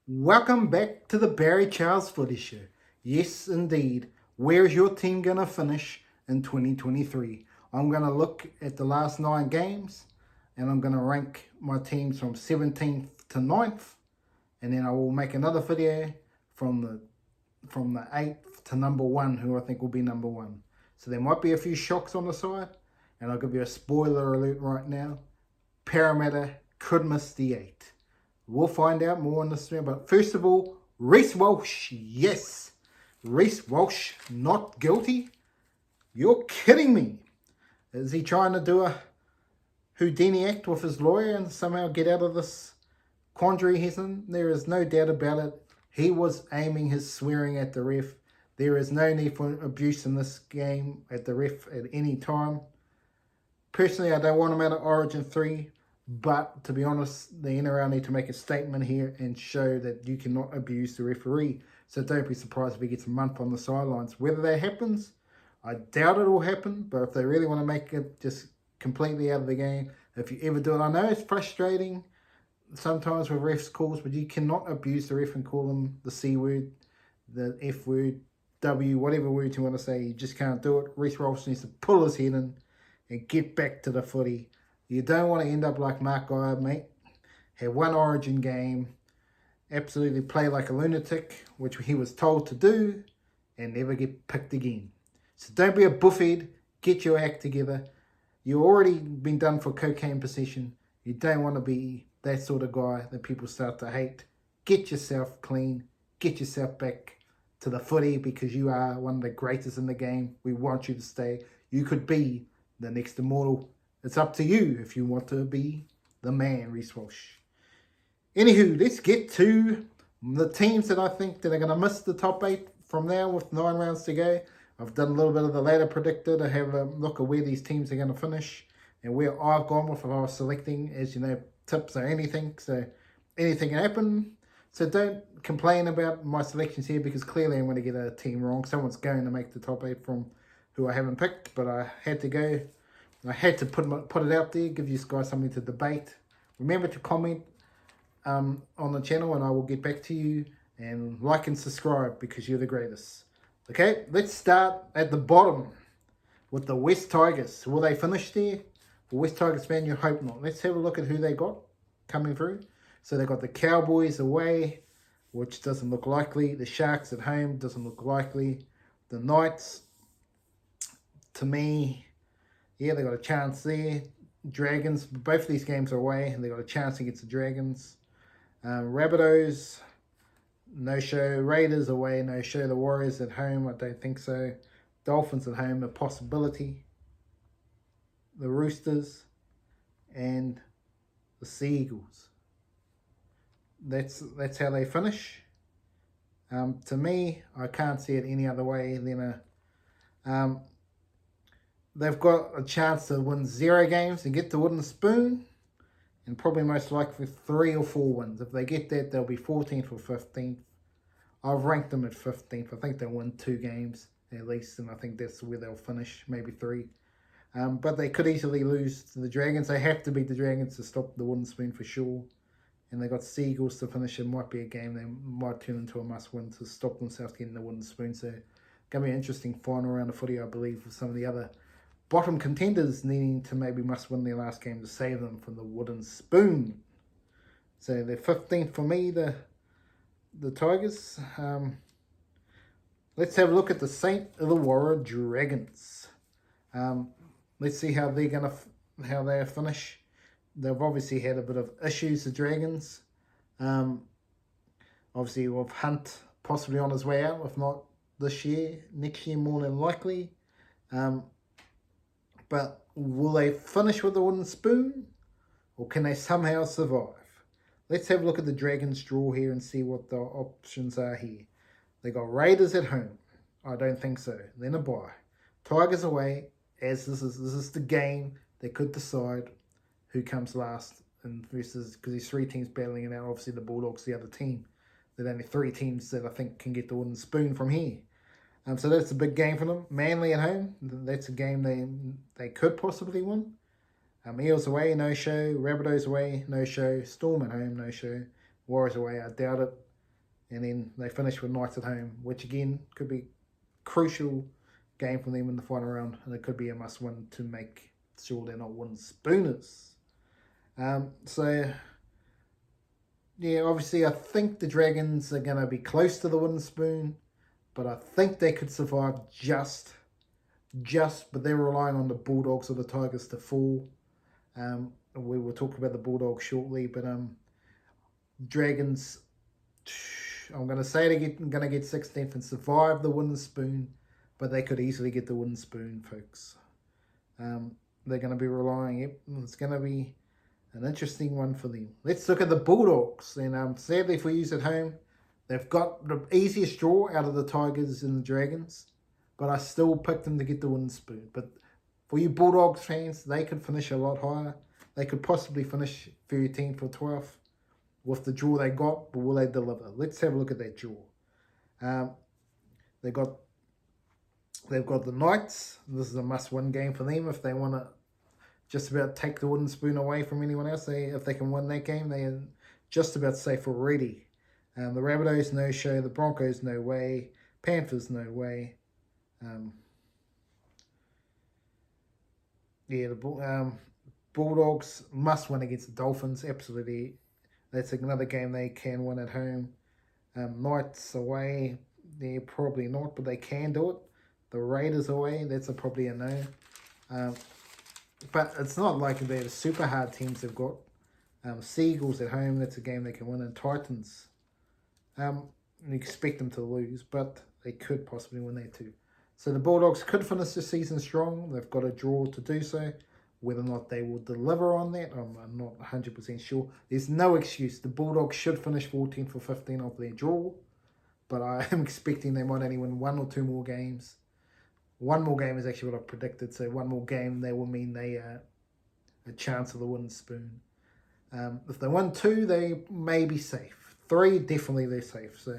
Welcome back to the Barry Charles Footy Show. Yes, indeed. Where's your team going to finish in 2023? I'm going to look at the last 9 games and I'm going to rank my teams from 17th to 9th. And then I will make another video from the 8th to number 1, who I think will be number 1. So there might be a few shocks on the side. And I'll give you a spoiler alert right now. Parramatta could miss the 8. We'll find out more on this stream. But first of all, Reece Walsh, yes. Reece Walsh, not guilty? You're kidding me. Is he trying to do a Houdini act with his lawyer and somehow get out of this quandary he's in? There is no doubt about it. He was aiming his swearing at the ref. There is no need for abuse in this game at the ref at any time. Personally, I don't want him out of Origin 3. But to be honest, the NRL need to make a statement here and show that you cannot abuse the referee. So don't be surprised if he gets a month on the sidelines. Whether that happens, I doubt it will happen. But if they really want to make it just completely out of the game, if you ever do it, I know it's frustrating sometimes with refs calls, but you cannot abuse the ref and call them the C word, the F word, W, whatever word you want to say. You just can't do it. Reece Walsh needs to pull his head in and get back to the footy. You don't want to end up like Mark Guy, mate. Have one Origin game, absolutely play like a lunatic, which he was told to do, and never get picked again. So don't be a buffhead. Get your act together. You've already been done for cocaine possession. You don't want to be that sort of guy that people start to hate. Get yourself clean. Get yourself back to the footy because you are one of the greatest in the game. We want you to stay. You could be the next immortal. It's up to you if you want to be the man, Reece Walsh. Anywho, let's get to the teams that I think that are going to miss the top 8 from now with 9 rounds to go. I've done a little bit of the ladder predictor to have a look at where these teams are going to finish and where I've gone with if I was selecting, as you know, tips or anything. So anything can happen. So don't complain about my selections here because clearly I'm going to get a team wrong. Someone's going to make the top 8 from who I haven't picked, but I had to go. I had to put it out there, give you guys something to debate. Remember to comment on the channel and I will get back to you. And like and subscribe because you're the greatest. Okay, let's start at the bottom with the West Tigers. Will they finish there? For West Tigers fan, you hope not. Let's have a look at who they got coming through. So they got the Cowboys away, which doesn't look likely. The Sharks at home doesn't look likely. The Knights, to me, yeah, they got a chance there. Dragons, both of these games are away, and they got a chance against the Dragons. Rabbitohs, no show. Raiders away, no show. The Warriors at home, I don't think so. Dolphins at home, a possibility. The Roosters and the Seagulls. That's how they finish. To me, I can't see it any other way than a. They've got a chance to win 0 games and get the wooden spoon. And probably most likely 3 or 4 wins. If they get that, they'll be 14th or 15th. I've ranked them at 15th. I think they'll win 2 games at least. And I think that's where they'll finish. Maybe 3. But they could easily lose to the Dragons. They have to beat the Dragons to stop the wooden spoon for sure. And they got Seagulls to finish. It might be a game they might turn into a must-win to stop themselves getting the wooden spoon. So, going to be an interesting final round of footy, I believe, with some of the other bottom contenders needing to maybe must win their last game to save them from the wooden spoon. So they're 15th for me, the Tigers. Let's have a look at the St. Illawarra Dragons. Let's see how they finish. They've obviously had a bit of issues, the Dragons. Obviously with Hunt possibly on his way out, if not this year, next year more than likely. But will they finish with the wooden spoon? Or can they somehow survive? Let's have a look at the Dragons draw here and see what the options are here. They got Raiders at home. I don't think so. Then a bye. Tigers away, as this is the game that could decide who comes last and versus, because there's 3 teams battling it out. Obviously the Bulldogs, the other team. There's only 3 teams that I think can get the wooden spoon from here. So that's a big game for them. Manly at home, that's a game they could possibly win. Eels away, no show. Rabbitohs away, no show. Storm at home, no show. Warriors away, I doubt it. and then they finish with Knights at home, which again could be crucial game for them in the final round, and it could be a must-win to make sure they're not wooden spooners. So yeah, obviously I think the Dragons are going to be close to the wooden spoon, but I think they could survive just, but they're relying on the Bulldogs or the Tigers to fall. We will talk about the Bulldogs shortly, but Dragons, I'm going to say they're going to get 16th and survive the wooden spoon, but they could easily get the wooden spoon, folks. They're going to be relying, it's going to be an interesting one for them. Let's look at the Bulldogs. And sadly for you at home, they've got the easiest draw out of the Tigers and the Dragons, but I still picked them to get the wooden spoon. But for you Bulldogs fans, they could finish a lot higher. They could possibly finish 13th or 12th with the draw they got, but will they deliver? Let's have a look at that draw. They've got the Knights. This is a must-win game for them if they want to just about take the wooden spoon away from anyone else. If they can win that game, they are just about safe already. The Rabbitohs, no show. The Broncos, no way. Panthers, no way. The Bulldogs must win against the Dolphins. Absolutely. That's another game they can win at home. Knights away, they're probably not, but they can do it. The Raiders away, that's probably a no. But it's not like they're the super hard teams they've got. Seagulls at home, that's a game they can win. And Titans, you expect them to lose, but they could possibly win that too. So the Bulldogs could finish the season strong. They've got a draw to do so. Whether or not they will deliver on that, I'm not 100% sure. There's no excuse. The Bulldogs should finish 14th or 15th off their draw, but I am expecting they might only win 1 or 2 more games. 1 more game is actually what I've predicted, so 1 more game, they will mean they a chance of the wooden spoon. If they win 2, they may be safe. 3, definitely they're safe. So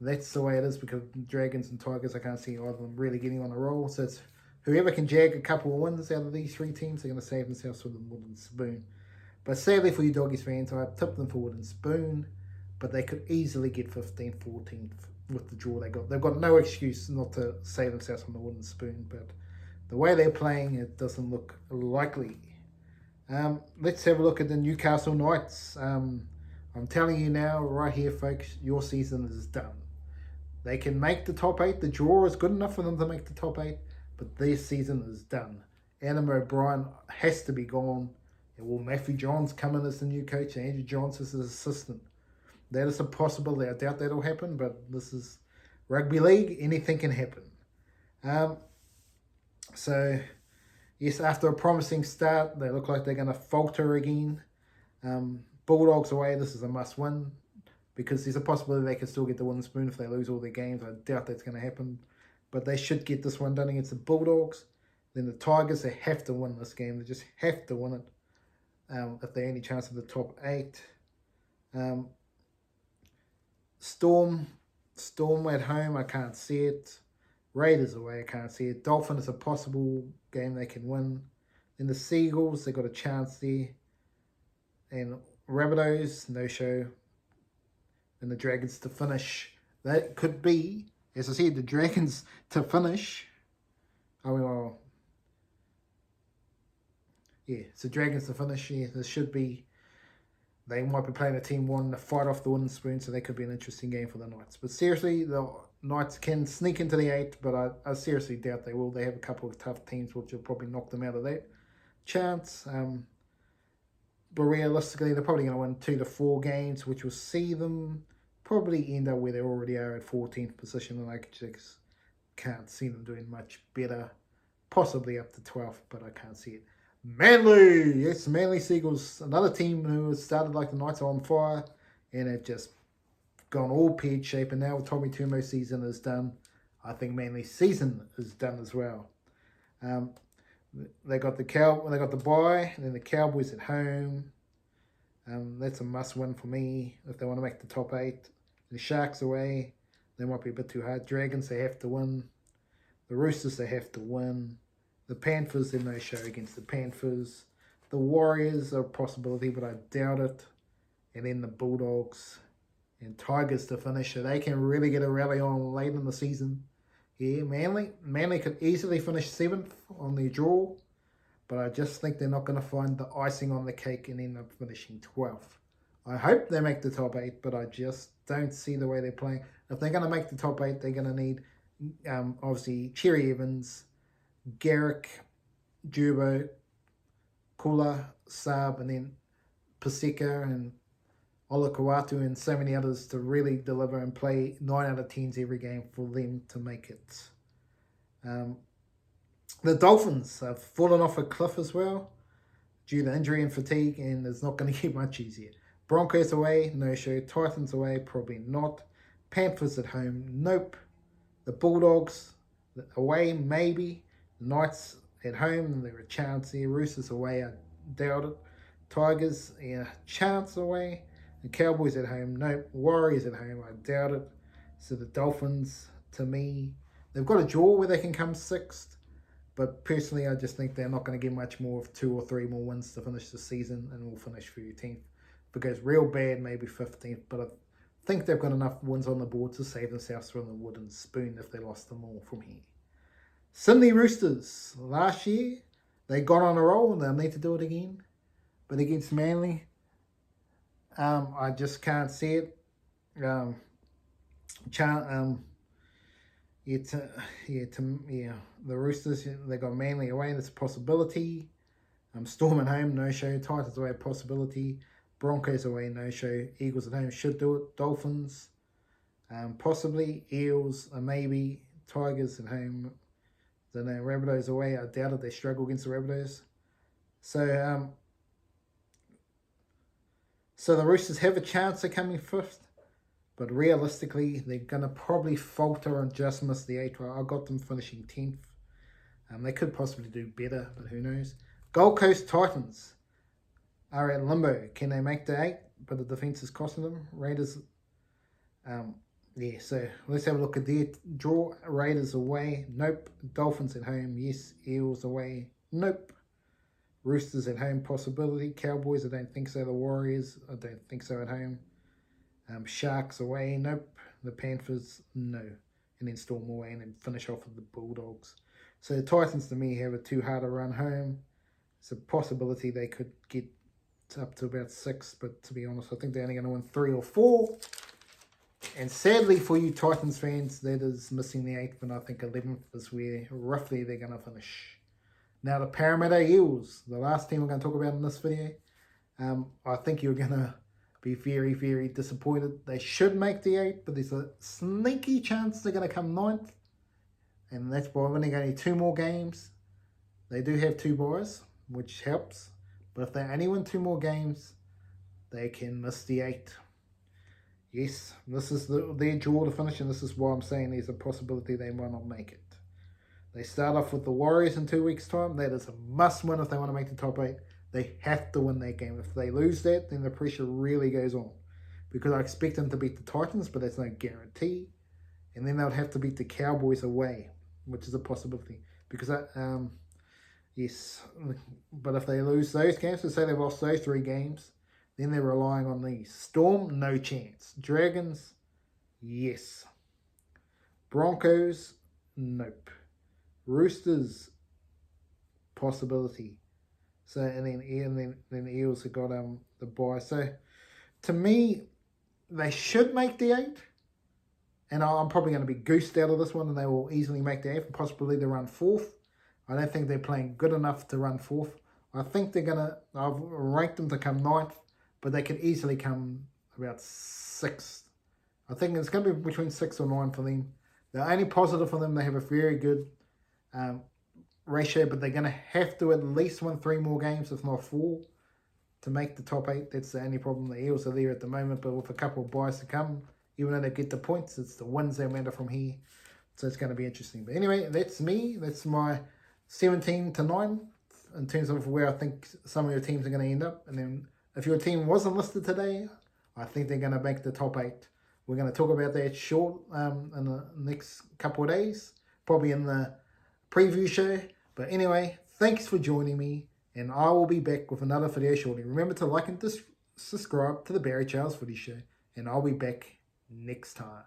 that's the way it is, because Dragons and Tigers, I can't see either of them really getting on a roll. So it's whoever can jag a couple of wins out of these 3 teams, they're going to save themselves for the wooden spoon. But sadly for you Doggies fans, I tipped them for wooden spoon, but they could easily get 15th, 14th with the draw they got. They've got no excuse not to save themselves from the wooden spoon, but the way they're playing, it doesn't look likely. Let's have a look at the Newcastle Knights. I'm telling you now, right here, folks, your season is done. They can make the top 8. The draw is good enough for them to make the top 8, but their season is done. Adam O'Brien has to be gone. And will Matthew Johns come in as the new coach and Andrew Johns as his assistant? That is a possibility. I doubt that'll happen, but this is rugby league. Anything can happen. So, yes, after a promising start, they look like they're going to falter again. Bulldogs away, this is a must-win, because there's a possibility they can still get the wooden spoon if they lose all their games. I doubt that's going to happen, but they should get this one done against the Bulldogs. Then the Tigers, they have to win this game. They just have to win it if they're any chance of the top 8. Storm at home, I can't see it. Raiders away, I can't see it. Dolphins is a possible game they can win. Then the Seagulls, they got a chance there. And Rabbitohs, no show. And the Dragons to finish. That could be, as I said, the Dragons to finish. So Dragons to finish. Yeah, this should be. They might be playing a team one to fight off the wooden spoon, so that could be an interesting game for the Knights. But seriously, the Knights can sneak into the 8, but I seriously doubt they will. They have a couple of tough teams which will probably knock them out of that chance. But realistically, they're probably going to win 2 to 4 games, which will see them probably end up where they already are at 14th position, and I just can't see them doing much better. Possibly up to 12th, but I can't see it. Manly! Yes, Manly Seagulls, another team who has started like the Knights, are on fire, and have just gone all pear-shaped, and now with Tommy Tumo's season is done. I think Manly's season is done as well. They got the bye, and then the Cowboys at home. That's a must-win for me if they want to make the top 8. The Sharks away, they might be a bit too hard. Dragons, they have to win. The Roosters, they have to win. The Panthers, they're no show against the Panthers. The Warriors are a possibility, but I doubt it. And then the Bulldogs and Tigers to finish, so they can really get a rally on late in the season. Yeah, Manly could easily finish 7th on their draw, but I just think they're not going to find the icing on the cake and end up finishing 12th. I hope they make the top 8, but I just don't see the way they're playing. If they're going to make the top 8, they're going to need, obviously, Cherry Evans, Garrick, Jurbo, Kula, Saab, and then Paseka and Olakawatu and so many others to really deliver and play 9 out of 10s every game for them to make it. The Dolphins have fallen off a cliff as well due to injury and fatigue, and it's not going to get much easier. Broncos away, no show. Titans away, probably not. Panthers at home, nope. The Bulldogs away, maybe. The Knights at home, there are a chance here. Roosters away, I doubt it. Tigers, yeah, chance away. The Cowboys at home, nope. Warriors at home, I doubt it. So the Dolphins, to me, they've got a draw where they can come 6th. But personally, I just think they're not going to get much more of 2 or 3 more wins to finish the season, and will finish 13th. If it goes real bad, maybe 15th. But I think they've got enough wins on the board to save themselves from the wooden spoon if they lost them all from here. Sydney Roosters, last year, they got on a roll and they'll need to do it again. But against Manly, I just can't see it. The Roosters, they got Manly away, that's a possibility. Storm at home, no show. Titans away, possibility. Broncos away, no show. Eagles at home, should do it. Dolphins, possibly. Eels, maybe. Tigers at home, don't know. Rabbitohs away, I doubt it. They struggle against the Rabbitohs. So the Roosters have a chance of coming 5th. But realistically, they're going to probably falter and just miss the 8th. I got them finishing 10th. They could possibly do better, but who knows. Gold Coast Titans are at limbo. Can they make the 8? But the defence is costing them. Raiders, so let's have a look at their draw. Raiders away, nope. Dolphins at home, yes. Eels away, nope. Roosters at home, possibility. Cowboys, I don't think so. The Warriors, I don't think so at home. Sharks away, nope. The Panthers, no. And then Storm away and then finish off with the Bulldogs. So the Titans, to me, have a too hard a run home. It's a possibility they could get up to about 6, but to be honest, I think they're only going to win 3 or 4. And sadly for you Titans fans, that is missing the 8th, and I think 11th is where roughly they're going to finish. Now the Parramatta Eels, the last team we're going to talk about in this video. I think you're going to be very, very disappointed. They should make the 8, but there's a sneaky chance they're going to come 9th. And that's by winning only 2 more games. They do have 2 buys, which helps. But if they only win 2 more games, they can miss the 8. Yes, this is their draw to finish, and this is why I'm saying there's a possibility they might not make it. They start off with the Warriors in 2 weeks' time. That is a must-win if they want to make the top 8. They have to win that game. If they lose that, then the pressure really goes on. Because I expect them to beat the Titans, but that's no guarantee. And then they'll have to beat the Cowboys away, which is a possibility. Because yes, but if they lose those games, so say they've lost those 3 games, then they're relying on these. Storm, no chance. Dragons, yes. Broncos, nope. Roosters, possibility. So and then the Eels have got the bye. So to me, they should make the 8. And I'm probably going to be goosed out of this one, and they will easily make the 8th, and possibly they run 4th. I don't think they're playing good enough to run 4th. I think they're going to, I've ranked them to come 9th, but they could easily come about 6th. I think it's going to be between 6 or 9 for them. The only positive for them, they have a very good ratio, but they're going to have to at least win 3 more games, if not 4, to make the top 8. That's the only problem. The Eels are there at the moment, but with a couple of buys to come, even though they get the points, it's the wins that matter from here. So it's going to be interesting. But anyway, that's me. That's my 17 to 9 in terms of where I think some of your teams are going to end up. And then if your team wasn't listed today, I think they're going to make the top 8. We're going to talk about that short in the next couple of days, probably in the preview show. But anyway, thanks for joining me, and I will be back with another video shortly. Remember to like and subscribe to the Barry Charles Footy Show, and I'll be back next time.